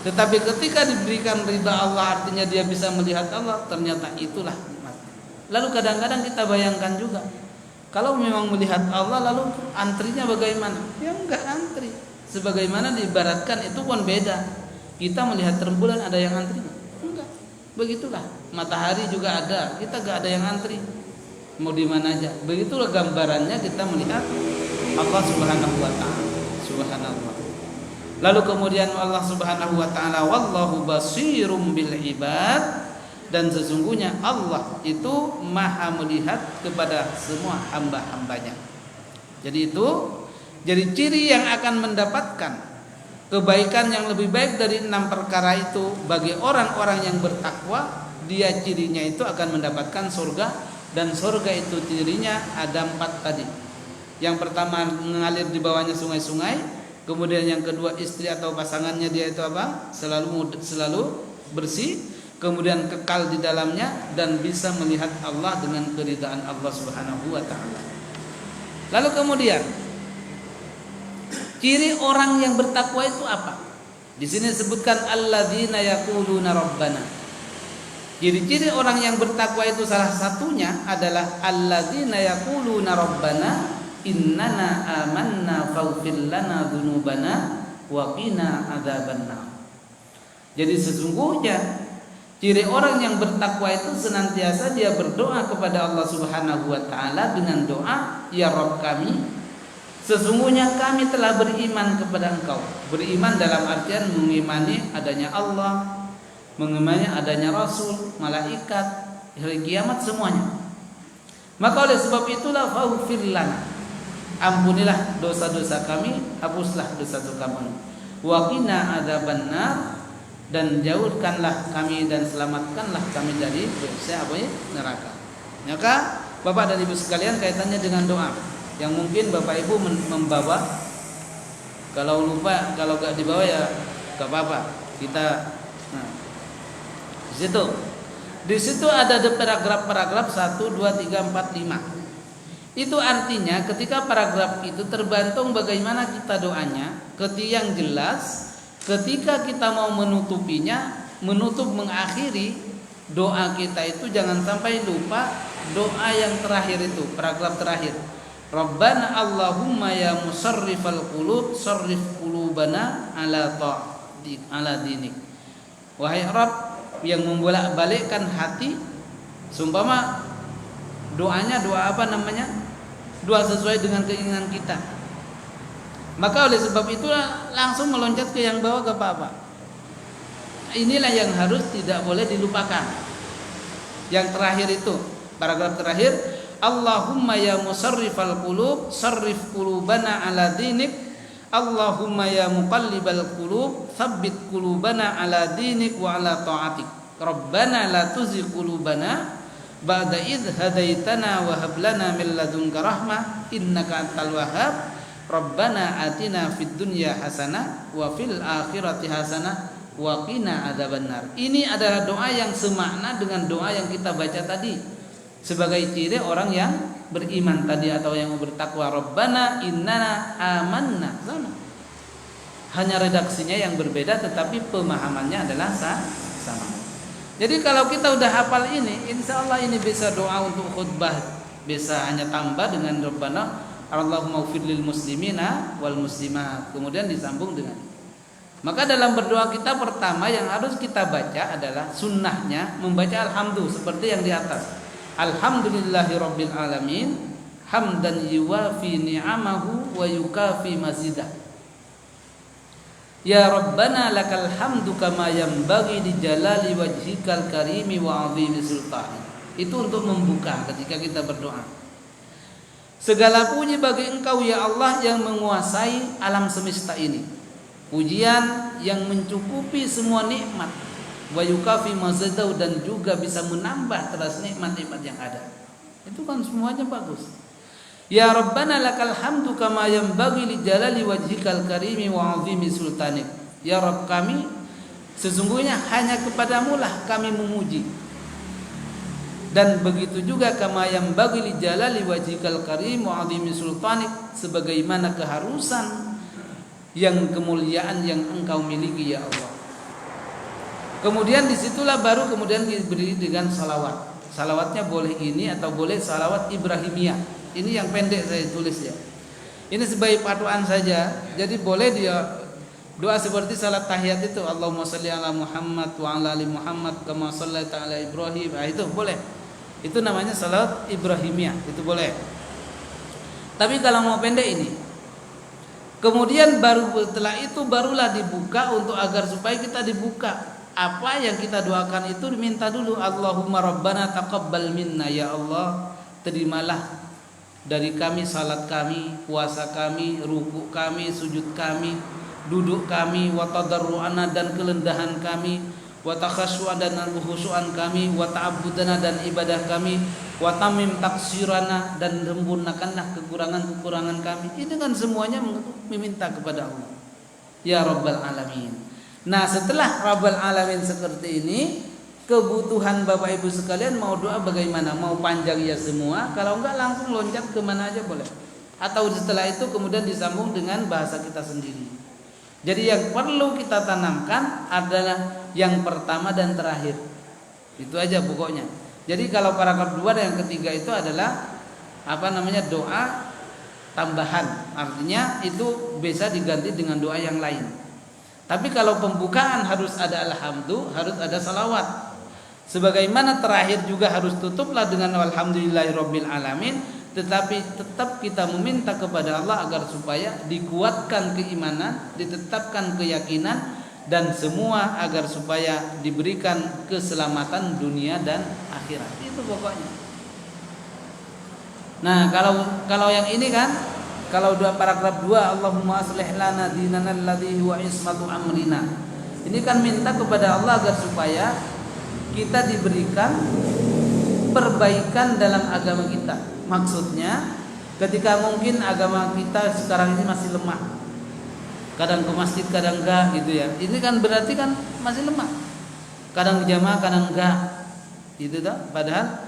Tetapi ketika diberikan ridha Allah, artinya dia bisa melihat Allah, ternyata itulah nikmat. Lalu kadang-kadang kita bayangkan juga, kalau memang melihat Allah lalu antrinya bagaimana? Ya enggak antri. Sebagaimana diibaratkan itu pun beda. Kita melihat rembulan ada yang antri? Enggak. Begitulah. Matahari juga ada, kita enggak ada yang antri. Mau di mana aja. Begitulah gambarannya kita melihat Allah Subhanahu wa taala. Subhanallah. Lalu kemudian Allah Subhanahu wa taala, wallahu basirum bil ibad, dan sesungguhnya Allah itu maha melihat kepada semua hamba-hambanya. Jadi ciri yang akan mendapatkan kebaikan yang lebih baik dari 6 perkara itu bagi orang-orang yang bertakwa, dia cirinya itu akan mendapatkan surga, dan surga itu cirinya ada 4 tadi. Yang pertama mengalir di bawahnya sungai-sungai. Kemudian yang kedua istri atau pasangannya dia itu apa? Selalu bersih. Kemudian kekal di dalamnya dan bisa melihat Allah dengan keridhaan Allah Subhanahu wa taala. Lalu kemudian ciri orang yang bertakwa itu apa? Di sini disebutkan alladzina yaquluna rabbana. Ciri-ciri orang yang bertakwa itu salah satunya adalah alladzina yaquluna rabbana innana amanna faghfir lana dzunubana wa qina adzabannar. Jadi sesungguhnya ciri orang yang bertakwa itu senantiasa dia berdoa kepada Allah Subhanahu wa taala dengan doa, ya Rabb kami, sesungguhnya kami telah beriman kepada Engkau. Beriman dalam artian mengimani adanya Allah, mengimani adanya Rasul, malaikat, hari kiamat, semuanya. Maka oleh sebab itulah faghfir lana, ampunilah dosa-dosa kami, hapuslah dosa-dosa kami. Wa qina adzabannar, dan jauhkanlah kami dan selamatkanlah kami dari neraka. Maka Bapak dan Ibu sekalian, kaitannya dengan doa yang mungkin Bapak Ibu membawa. Kalau lupa, kalau gak dibawa ya gak apa-apa. Kita di situ ada paragraf 1, 2, 3, 4, 5. Itu artinya ketika paragraf itu tergantung bagaimana kita doanya. Yang jelas ketika kita mau menutupinya, mengakhiri doa kita itu jangan sampai lupa doa yang terakhir itu, paragraf terakhir. Rabbana Allahumma ya musarrifal qulub sarrif qulubana ala dinik. Wahai Rabb yang membolak-balikkan hati, seumpama doanya doa apa namanya? Doa sesuai dengan keinginan kita. Maka oleh sebab itulah langsung meloncat ke yang bawah, gak apa-apa. Inilah yang harus tidak boleh dilupakan. Yang terakhir itu, paragraf terakhir, Allahumma ya musarrifal qulub sarrif qulubana ala dinik. Allahumma ya muqallibal qulub tsabbit qulubana ala dinik wa ala ta'atik. Rabbana la tuzigh qulubana ba'da idh hadaitana wa hab lana min ladunka rahmah innaka antal wahhab. Rabbana atina fid dunya hasanah wa fil akhirati hasanah wa qina adzabannar. Ini adalah doa yang semakna dengan doa yang kita baca tadi sebagai ciri orang yang beriman tadi atau yang bertakwa. Rabbana innana amanna, sama. Hanya redaksinya yang berbeda tetapi pemahamannya adalah sama. Jadi kalau kita udah hafal ini, insya Allah ini bisa doa untuk khutbah, bisa hanya tambah dengan Rabbana Allahumma ighfir lil muslimina wal muslimat, kemudian disambung dengan. Maka dalam berdoa kita pertama yang harus kita baca adalah sunnahnya membaca alhamdulillah seperti yang di atas. Alhamdulillahirabbil alamin hamdan yuwafi ni'amahu wa yukafi mazidah. Ya Rabbana lakal hamdu kama yanbaghi li jalali wajhikal karimi wa 'azimi sultani. Itu untuk membuka ketika kita berdoa. Segala puji bagi Engkau ya Allah yang menguasai alam semesta ini. Pujian yang mencukupi semua nikmat. Wa yukafi mazidah, dan juga bisa menambah terus nikmat-nikmat yang ada. Itu kan semuanya bagus. Ya Rabbana lakal hamdu kama yanbaghi li jalali wajhikal karimi wa 'azimi sultanik. Ya Rabb kami, sesungguhnya hanya kepadamu lah kami memuji. Dan begitu juga kama yanbaghi li jalali wajhikal karim wa 'azimi sultanik, sebagaimana keharusan yang kemuliaan yang Engkau miliki ya Allah. Kemudian disitulah baru kemudian diberi dengan salawat. Salawatnya boleh ini atau boleh salawat Ibrahimiyah. Ini yang pendek saya tulis ya. Ini sebagai patokan saja. Jadi boleh dia doa seperti salat tahiyat itu, Allahumma shalli ala Muhammad wa ala ali Muhammad kama shallaita ala Ibrahim. Nah, itu boleh. Itu namanya salat Ibrahimiyah, itu boleh. Tapi kalau mau pendek ini. Kemudian baru setelah itu barulah dibuka untuk agar supaya kita dibuka. Apa yang kita doakan itu diminta dulu, Allahumma rabbana taqabbal minna, ya Allah, terimalah dari kami salat kami, puasa kami, ruku kami, sujud kami, duduk kami, wa tadarru'ana dan kelendahan kami, wa takhasyu'an dan kekhusyuan kami, wa ta'abbudana dan ibadah kami, wa tamim taksirana dan sempurnakanlah kekurangan-kekurangan kami. Ini kan semuanya meminta kepada Allah, ya Rabbal Alamin. Nah, setelah Rabbal Alamin seperti ini, kebutuhan Bapak Ibu sekalian mau doa bagaimana? Mau panjang ya semua, kalau enggak langsung loncat kemana aja boleh. Atau setelah itu kemudian disambung dengan bahasa kita sendiri. Jadi yang perlu kita tanamkan adalah yang pertama dan terakhir. Itu aja pokoknya. Jadi kalau paragraf 2 dan yang ketiga itu adalah doa tambahan. Artinya itu bisa diganti dengan doa yang lain. Tapi kalau pembukaan harus ada alhamdulillah, harus ada salawat. Sebagaimana terakhir juga harus tutuplah dengan alhamdulillahirabbil alamin, tetapi tetap kita meminta kepada Allah agar supaya dikuatkan keimanan, ditetapkan keyakinan dan semua agar supaya diberikan keselamatan dunia dan akhirat. Itu pokoknya. Nah, kalau yang ini kan, kalau dua paragraf 2, Allahumma aslih lana dinana alladzi huwa ismatu amrina. Ini kan minta kepada Allah agar supaya kita diberikan perbaikan dalam agama kita. Maksudnya ketika mungkin agama kita sekarang ini masih lemah, kadang ke masjid kadang enggak gitu ya, ini kan berarti kan masih lemah, kadang jamaah kadang enggak gitu dah. Padahal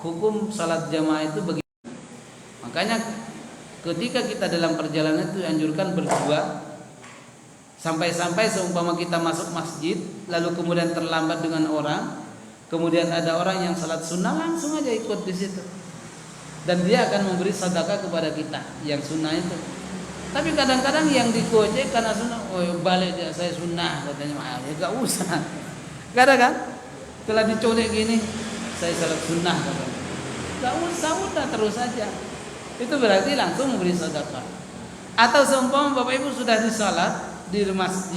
hukum salat jamaah itu begitu. Makanya ketika kita dalam perjalanan itu anjurkan berdua. Sampai-sampai seumpama kita masuk masjid lalu kemudian terlambat dengan orang, kemudian ada orang yang salat sunnah, langsung aja ikut di situ. Dan dia akan memberi sedekah kepada kita yang sunnah itu. Tapi kadang-kadang yang digojek karena sunnah, oh balik dia, saya sunnah katanya, ya gak usah. Kadang kan setelah dicolek gini, saya salat sunnah katanya, gak usah, udah terus saja. Itu berarti langsung memberi sedekah. Atau seumpama Bapak Ibu sudah disalat di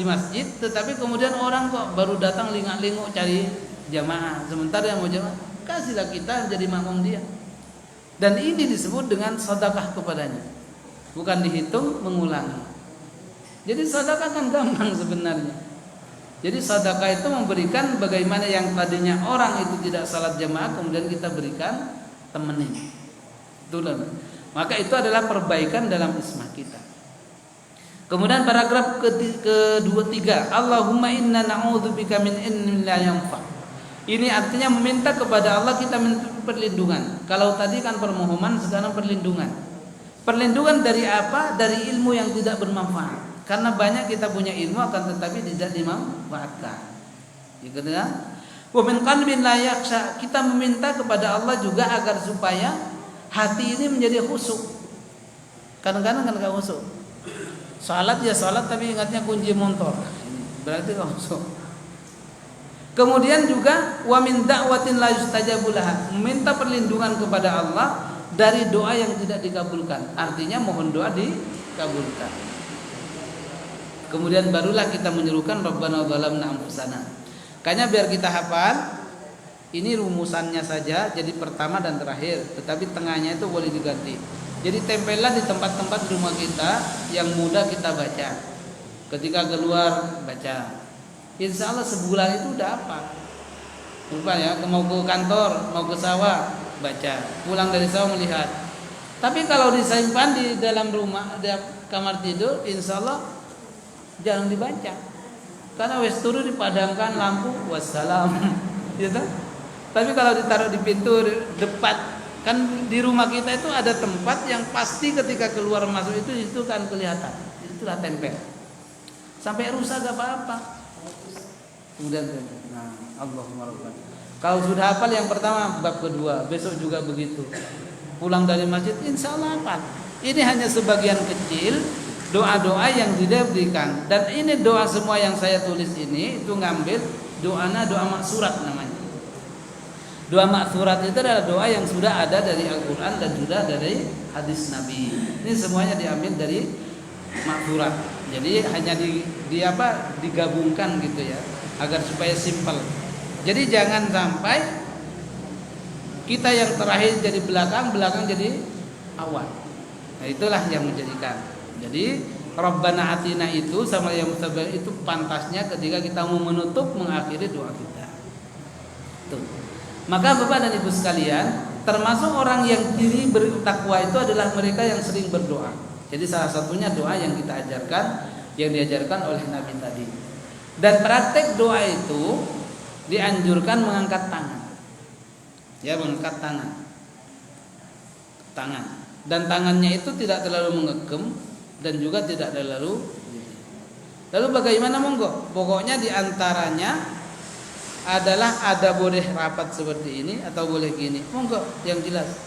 masjid, tetapi kemudian orang kok baru datang lingak-linguk cari jamaah, sementara yang mau jamaah, kasihlah kita jadi makmum dia. Dan ini disebut dengan sedekah kepadanya, bukan dihitung mengulangi. Jadi sedekah kan gampang sebenarnya. Jadi sedekah itu memberikan bagaimana yang tadinya orang itu tidak salat jamaah kemudian kita berikan temenin. Itulah. Maka itu adalah perbaikan dalam ismah kita. Kemudian paragraf ke-23, Allahumma inna na'udzubika min ilmin la yanfa. Ini artinya meminta kepada Allah kita minta perlindungan. Kalau tadi kan permohonan, sekarang perlindungan. Perlindungan dari apa? Dari ilmu yang tidak bermanfaat. Karena banyak kita punya ilmu akan tetapi tidak dimanfaatkan. Gitu kan? Wa min qalbin la yakhsha. Kita meminta kepada Allah juga agar supaya hati ini menjadi khusyuk. Kadang-kadang kan enggak khusyuk. Salat ya salat tapi ingatnya kunci motor. Berarti khusyuk. Kemudian juga wa min da'watin la yustajabu laha. Meminta perlindungan kepada Allah dari doa yang tidak dikabulkan. Artinya mohon doa dikabulkan. Kemudian barulah kita menyerukan Rabbana zalamna anfusana. Kayaknya biar kita hafal, ini rumusannya saja, jadi pertama dan terakhir, tetapi tengahnya itu boleh diganti. Jadi tempellah di tempat-tempat rumah kita yang mudah kita baca. Ketika keluar baca. Insya Allah sebulan itu udah apa? Lupa ya, mau ke kantor, mau ke sawah baca. Pulang dari sawah melihat. Tapi kalau disimpan di dalam rumah, di kamar tidur, insya Allah jangan dibaca. Karena wes turu dipadamkan lampu, wassalam. Gitu. Tapi kalau ditaruh di pintu depan, kan di rumah kita itu ada tempat yang pasti ketika keluar masuk itu kan kelihatan. Itulah tempel. Sampai rusak gak apa-apa. Kemudian Allahumma rabbana. Kalau sudah hafal yang pertama, bab kedua, besok juga begitu. Pulang dari masjid insya Allah hafal. Ini hanya sebagian kecil doa-doa yang diberikan. Dan ini doa semua yang saya tulis ini itu ngambil doa maksurat namanya. Doa maksurat itu adalah doa yang sudah ada dari Al-Quran dan sudah dari hadis Nabi. Ini semuanya diambil dari maksurat. Jadi hanya digabungkan gitu ya, agar supaya simpel. Jadi jangan sampai kita yang terakhir jadi belakang jadi awal. Nah, itulah yang menjadikan. Jadi Rabbana atina itu sama yang mustabir itu pantasnya ketika kita mau menutup mengakhiri doa kita. Tuh. Maka Bapak dan Ibu sekalian, termasuk orang yang ciri bertakwa itu adalah mereka yang sering berdoa. Jadi salah satunya doa yang kita ajarkan, yang diajarkan oleh Nabi tadi. Dan praktek doa itu dianjurkan mengangkat tangan. Ya, mengangkat tangan. Dan tangannya itu tidak terlalu mengegem dan juga tidak terlalu. Lalu bagaimana monggo? Pokoknya diantaranya adalah ada boleh rapat seperti ini atau boleh gini, monggo yang jelas.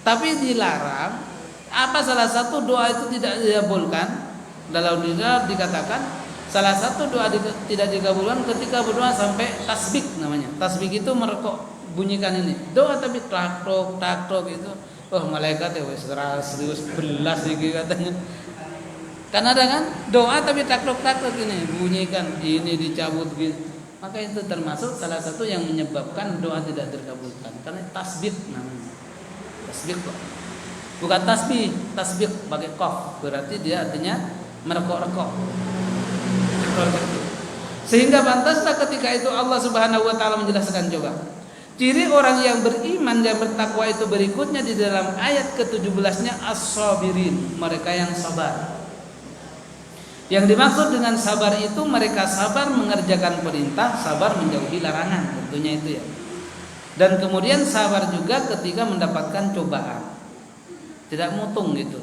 Tapi dilarang. Apa salah satu doa itu tidak dikabulkan? Dalam dikatakan salah satu doa tidak dikabulkan ketika berdoa sampai tasbih namanya. Tasbih itu merekok bunyikan ini. Doa tapi tak-tok itu. Oh malaikat ya wis serius belas iki katanya. Karena ada kan doa tapi tak-tok ini bunyikan ini dicabut gitu. Maka itu termasuk salah satu yang menyebabkan doa tidak terkabulkan karena tasbih namanya. Tasbih kok. Bukan tasbih pakai qaf. Berarti dia artinya merekok-rekok. Sehingga pantaslah ketika itu Allah Subhanahu wa taala menjelaskan coba. Ciri orang yang beriman dan bertakwa itu berikutnya di dalam ayat ke-17-nya as-sabirin, mereka yang sabar. Yang dimaksud dengan sabar itu mereka sabar mengerjakan perintah, sabar menjauhi larangan, tentunya itu ya. Dan kemudian sabar juga ketika mendapatkan cobaan. Tidak mutung gitu.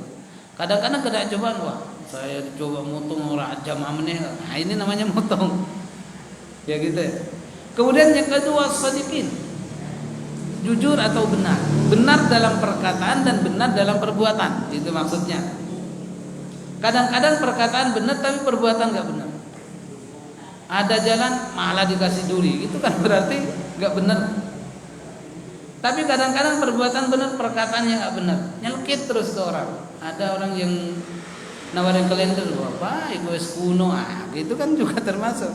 Kadang-kadang kena cobaan, wah, saya dicoba mutung ora jamaah meneh. Nah, ini namanya mutung. Ya gitu ya. Kemudian yang kedua shadiqin. Jujur atau benar. Benar dalam perkataan dan benar dalam perbuatan. Itu maksudnya. Kadang-kadang perkataan benar tapi perbuatan enggak benar. Ada jalan malah dikasih duri. Itu kan berarti enggak benar. Tapi kadang-kadang perbuatan benar, perkataannya enggak benar. Nyelkit terus ke orang. Ada orang yang nawarin kalender, "Bapak, iku wis kuno." Gitu kan juga termasuk.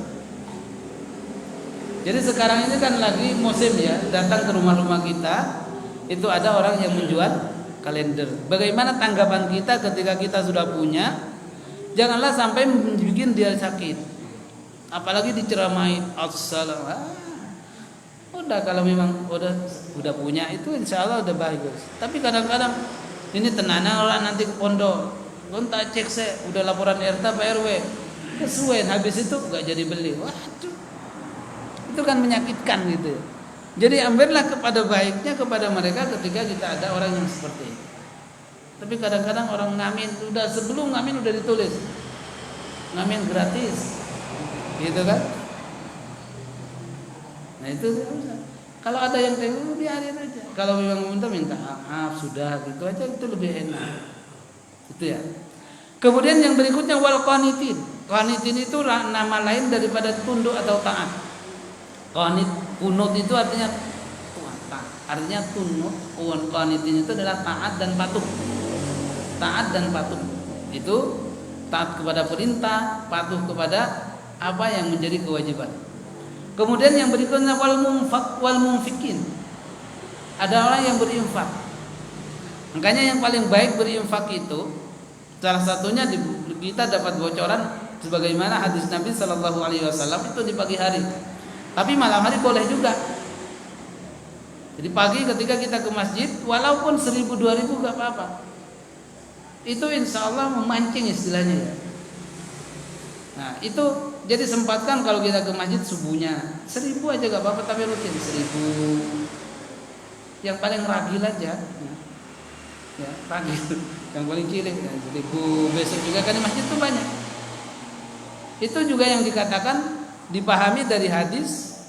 Jadi sekarang ini kan lagi musim ya, datang ke rumah-rumah kita, itu ada orang yang menjual kalender. Bagaimana tanggapan kita ketika kita sudah punya? Janganlah sampai bikin dia sakit. Apalagi diceramain, "Assalamualaikum." Udah kalau memang udah punya itu insya Allah udah bagus. Tapi kadang-kadang ini tenana orang nanti ke pondok, tak cek saya udah laporan RT Pak RW, kesuwen habis itu nggak jadi beli. Waduh, itu kan menyakitkan gitu. Jadi ambillah kepada baiknya kepada mereka ketika kita ada orang yang seperti itu. Tapi kadang-kadang orang ngamin udah sebelum ngamin udah ditulis ngamin gratis, gitu kan? Nah itu kalau ada yang kayak biarin aja. Kalau memang minta maaf sudah gitu aja, itu lebih enak. Itu ya. Kemudian yang berikutnya wal qanitin. Qanitin itu nama lain daripada tunduk atau taat. Kunut itu artinya taat. Artinya tunduk. Qanitin itu adalah taat dan patuh. Taat dan patuh. Itu taat kepada perintah, patuh kepada apa yang menjadi kewajiban. Kemudian yang berikutnya wal munfikin. Ada orang yang berinfak. Makanya yang paling baik berinfak itu salah satunya kita dapat bocoran sebagaimana hadis Nabi Shallallahu Alaihi Wasallam itu di pagi hari. Tapi malam hari boleh juga. Jadi pagi ketika kita ke masjid, walaupun 1000-2000 gak apa-apa. Itu insya Allah memancing istilahnya. Nah itu jadi sempatkan kalau kita ke masjid subuhnya 1000 aja gak apa-apa, tapi rutin 1000. Yang paling ragil aja, ya ragil. Yang paling cilik ya 1000. Besok juga kan di masjid itu banyak. Itu juga yang dikatakan dipahami dari hadis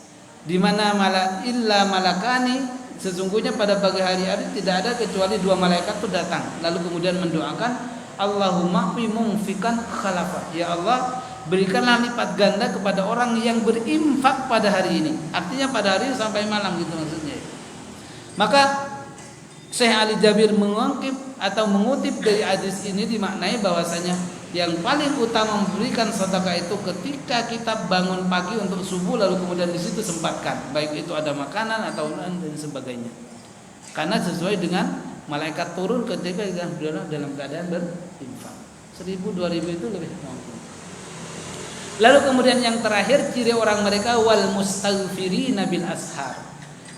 di mana illa malakani, sesungguhnya pada pagi hari tidak ada kecuali 2 malaikat itu datang lalu kemudian mendoakan Allahumma fi mumfikan khalafa, ya Allah berikanlah lipat ganda kepada orang yang berinfak pada hari ini, artinya pada hari sampai malam gitu maksudnya. Maka Syekh Ali Jabir mengutip dari hadis ini dimaknai bahwasanya yang paling utama memberikan sedekah itu ketika kita bangun pagi untuk subuh lalu kemudian di situ sempatkan, baik itu ada makanan atau dan sebagainya. Karena sesuai dengan malaikat turun ketika kita dalam keadaan berinfak. 1000 2000 itu lebih mampu. Lalu kemudian yang terakhir ciri orang mereka wal mustaghfirina bil ashar.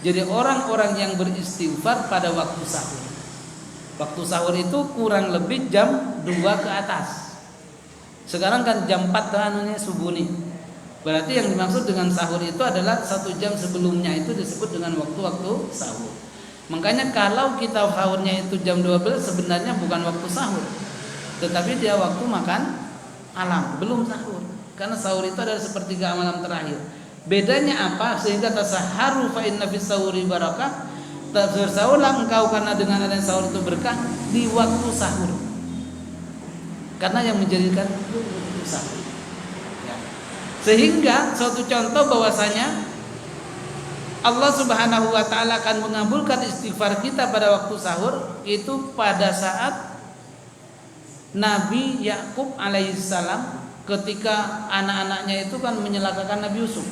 Jadi orang-orang yang beristighfar pada waktu sahur. Waktu sahur itu kurang lebih jam 2 ke atas. Sekarang kan jam 4 anunya subuh nih. Berarti yang dimaksud dengan sahur itu adalah 1 jam sebelumnya itu disebut dengan waktu-waktu sahur. Makanya kalau kita sahurnya itu jam 12 sebenarnya bukan waktu sahur, tetapi dia waktu makan malam, belum sahur. Karena sahur itu adalah sepertiga malam terakhir. Bedanya apa? Sehingga tasaharu fa inna fis sahuri barakah. Bersahurlah engkau karena dengan adanya sahur itu berkah di waktu sahur. Karena yang menjadikan itu sahur. Ya. Sehingga suatu contoh bahwasanya Allah Subhanahu wa taala akan mengabulkan istighfar kita pada waktu sahur itu pada saat Nabi Yakub alaihissalam ketika anak-anaknya itu kan menyelakakan Nabi Yusuf.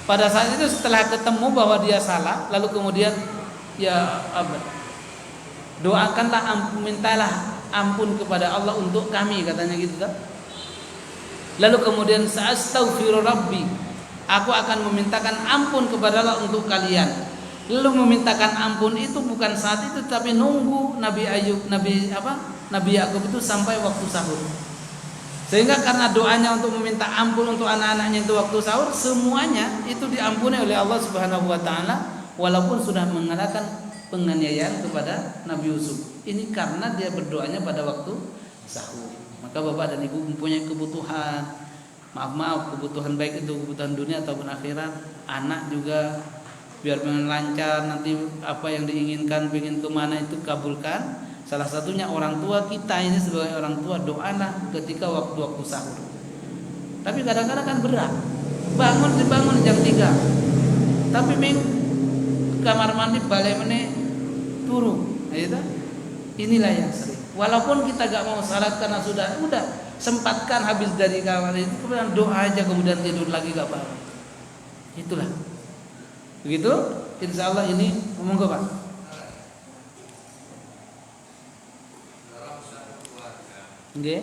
Pada saat itu setelah ketemu bahwa dia salah, lalu kemudian ya doakanlah, mintalah ampun kepada Allah untuk kami, katanya gitu kan. Lalu kemudian sa'astaghfiru rabbi, aku akan memintakan ampun kepada Allah untuk kalian. Lalu memintakan ampun itu bukan saat itu, tapi nunggu Nabi Yakub itu sampai waktu sahur. Sehingga karena doanya untuk meminta ampun untuk anak-anaknya itu waktu sahur, semuanya itu diampuni oleh Allah Subhanahu wa taala walaupun sudah mengalahkan penganiayaan kepada Nabi Yusuf. Ini karena dia berdoanya pada waktu sahur. Maka Bapak dan Ibu mempunyai kebutuhan, maaf kebutuhan baik itu kebutuhan dunia ataupun akhirat, anak juga biar lancar nanti apa yang diinginkan, ingin kemana itu kabulkan. Salah satunya orang tua kita ini sebagai orang tua doalah ketika waktu-waktu sahur. Tapi kadang-kadang kan berat. Dibangun jam 3. Tapi kamar mandi balik meneh turu. Inilah yang sering. Walaupun kita gak mau salat karena sudah sempatkan habis dari kamar itu, kemudian doa aja kemudian tidur lagi gak apa-apa. Itulah. Begitu? Insyaallah ini monggo Pak. Nggih.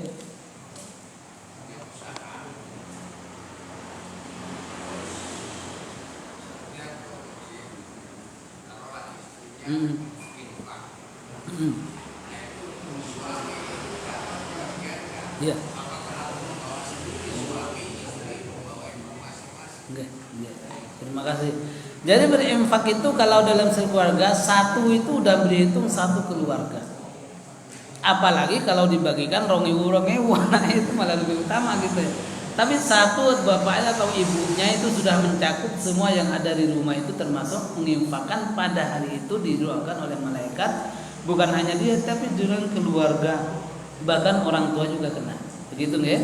Iya. Nggih. Terima kasih. Jadi berinfak itu kalau dalam sekeluarga satu itu udah berhitung satu keluarga. Apalagi kalau dibagikan rongewu itu malah lebih utama gitu ya. Tapi satu bapaknya atau ibunya itu sudah mencakup semua yang ada di rumah itu, termasuk menginfakkan pada hari itu didoakan oleh malaikat. Bukan hanya dia tapi juga keluarga, bahkan orang tua juga kena. Begitu ya.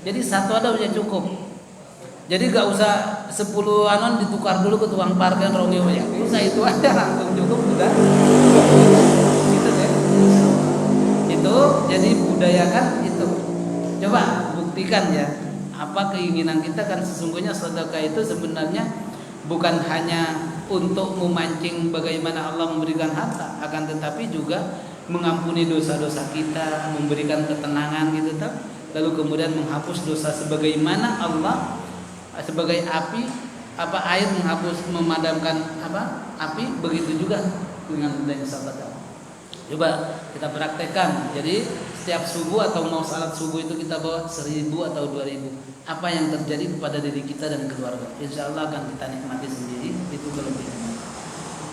Jadi satu ada udah cukup. Jadi gak usah 10 anon ditukar dulu ke tukang parkir rongewu ya. Usah itu aja langsung cukup sudah. Gitu ya. Itu jadi budayakan itu. Coba buktikan ya apa keinginan kita, kan sesungguhnya sedekah itu sebenarnya bukan hanya untuk memancing bagaimana Allah memberikan harta, akan tetapi juga mengampuni dosa-dosa kita, memberikan ketenangan gitu kan. Lalu kemudian menghapus dosa sebagaimana Allah sebagai api air menghapus memadamkan api, begitu juga dengan adanya sedekah. Coba kita praktekkan. Jadi setiap subuh atau mau salat subuh itu kita bawa 1000 atau 2000. Apa yang terjadi kepada diri kita dan keluarga, insya Allah akan kita nikmati sendiri. Itu kelebihan.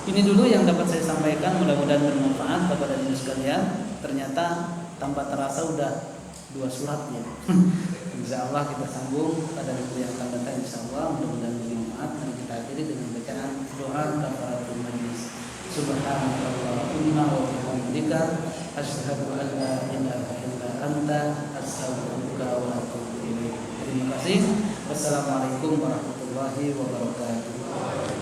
Ini dulu yang dapat saya sampaikan, mudah-mudahan bermanfaat kepada diri sekalian. Ternyata tanpa terasa udah 2 surat ya. Insyaallah kita sambung pada minggu yang akan datang insyaallah. Mudah-mudahan bermanfaat. Mari kita akhiri dengan bacaan doa kafaratul majlis. Subhanallahumma wa bihamdika asyhadu an la ilaha illa anta astaghfiruka wa atubu ilaik. Terima kasih. Wassalamualaikum warahmatullahi wabarakatuh.